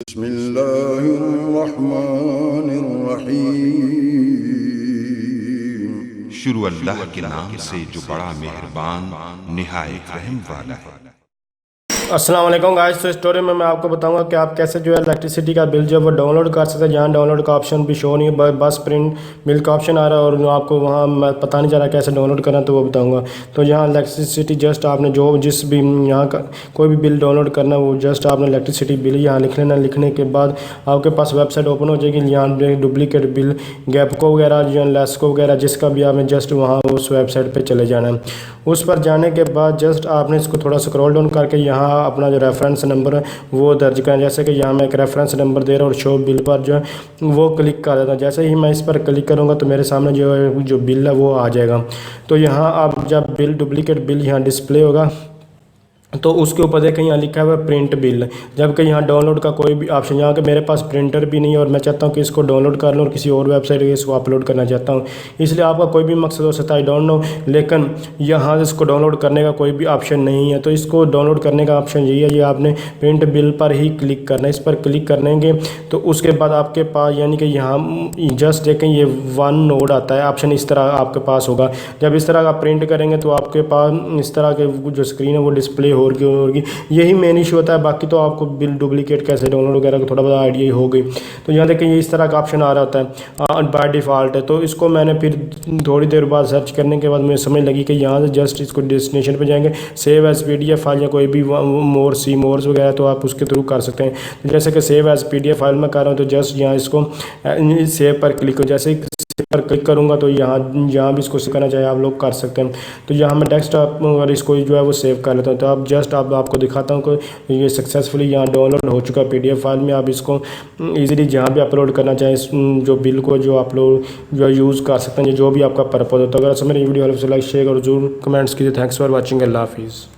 बिस्मिल्लाहिर्रहमानिर्रहीम। शुरू अल्लाह के नाम से जो बड़ा मेहरबान निहायत रहम वाला है। अस्सलाम वालेकुम गाइस। तो स्टोरी में मैं आपको बताऊंगा कि आप कैसे जो है इलेक्ट्रिसिटी का बिल जो है वो डाउनलोड कर सकते हैं। जहाँ डाउनलोड का ऑप्शन भी शो नहीं है, बस प्रिंट बिल का ऑप्शन आ रहा है और आपको वहाँ पता नहीं चल रहा कैसे डाउनलोड करना, तो वो बताऊंगा। तो यहाँ इलेक्ट्रिसिटी जस्ट आपने जो जिस भी यहाँ का कोई भी बिल डाउनलोड करना है वो जस्ट आपने इलेक्ट्रिसिटी बिल यहाँ लिख लेना। लिखने के बाद आपके पास वेबसाइट ओपन हो जाएगी। यहाँ डुप्लीकेट बिल, गैपको वगैरह या लेस्को वगैरह जिसका भी आपने जस्ट वहाँ उस वेबसाइट पर चले जाना है। उस पर जाने के बाद जस्ट आपने इसको थोड़ा स्क्रॉल डाउन करके यहाँ अपना जो रेफरेंस नंबर है वो दर्ज करें। जैसे कि यहाँ मैं एक रेफरेंस नंबर दे रहा हूँ और शो बिल पर जो है वो क्लिक कर देता हूँ। जैसे ही मैं इस पर क्लिक करूँगा तो मेरे सामने जो बिल है वो आ जाएगा। तो यहाँ आप जब बिल डुप्लीकेट बिल यहाँ डिस्प्ले होगा तो उसके ऊपर देखें यहाँ लिखा हुआ है प्रिंट बिल, जबकि यहाँ डाउनलोड का कोई भी ऑप्शन, यहाँ के मेरे पास प्रिंटर भी नहीं है और मैं चाहता हूँ कि इसको डाउनलोड कर लूँ और किसी और वेबसाइट पे इसको अपलोड करना चाहता हूँ। इसलिए आपका कोई भी मकसद हो सकता है, आई डोंट नो, लेकिन यहाँ इसको डाउनलोड करने का कोई भी ऑप्शन नहीं है। तो इसको डाउनलोड करने का ऑप्शन यही है, ये आपने प्रिंट बिल पर ही क्लिक करना है। इस पर क्लिक करनेंगे तो उसके बाद आपके पास यानी कि यहाँ जस्ट देखें ये वन नोड आता है ऑप्शन, इस तरह आपके पास होगा। जब इस तरह का प्रिंट करेंगे तो आपके पास इस तरह के जो स्क्रीन है वो डिस्प्ले होगी। यही मेन इशू होता है, बाकी तो आपको बिल डुप्लीकेट कैसे डाउनलोड वगैरह का थोड़ा बहुत आइडिया ही हो गई। तो यहाँ देखें ये इस तरह का ऑप्शन आ रहा होता है बाय डिफ़ॉल्ट है। तो इसको मैंने फिर थोड़ी देर बाद सर्च करने के बाद मुझे समझ लगी कि यहाँ से जस्ट इसको डेस्टिनेशन पे जाएंगे, सेव एज PDF फाइल या कोई भी मोर्स वगैरह तो आप उसके थ्रू कर सकते हैं। तो जैसे कि सेव एज PDF फाइल में कर रहा हूँ तो जस्ट यहाँ इसको सेव पर क्लिक हो, जैसे पर क्लिक करूंगा तो यहाँ भी इसको सेव करना चाहे आप लोग कर सकते हैं। तो यहाँ मैं डेस्कटॉप और इसको जो है वो सेव कर लेता हूँ। तो अब जस्ट आपको दिखाता हूँ कि ये सक्सेसफुली यहाँ डाउनलोड हो चुका है PDF फाइल में। आप इसको इजीली जहाँ भी अपलोड करना चाहें जो बिल को जो अपलोड जो यूज़ कर सकते हैं, जो भी आपका पर्पज़ होता है। अगर मेरी वीडियो लाइक शेयर और जरूर कमेंट्स कीजिए। Thanks for watching. अल्लाह हाफिज़।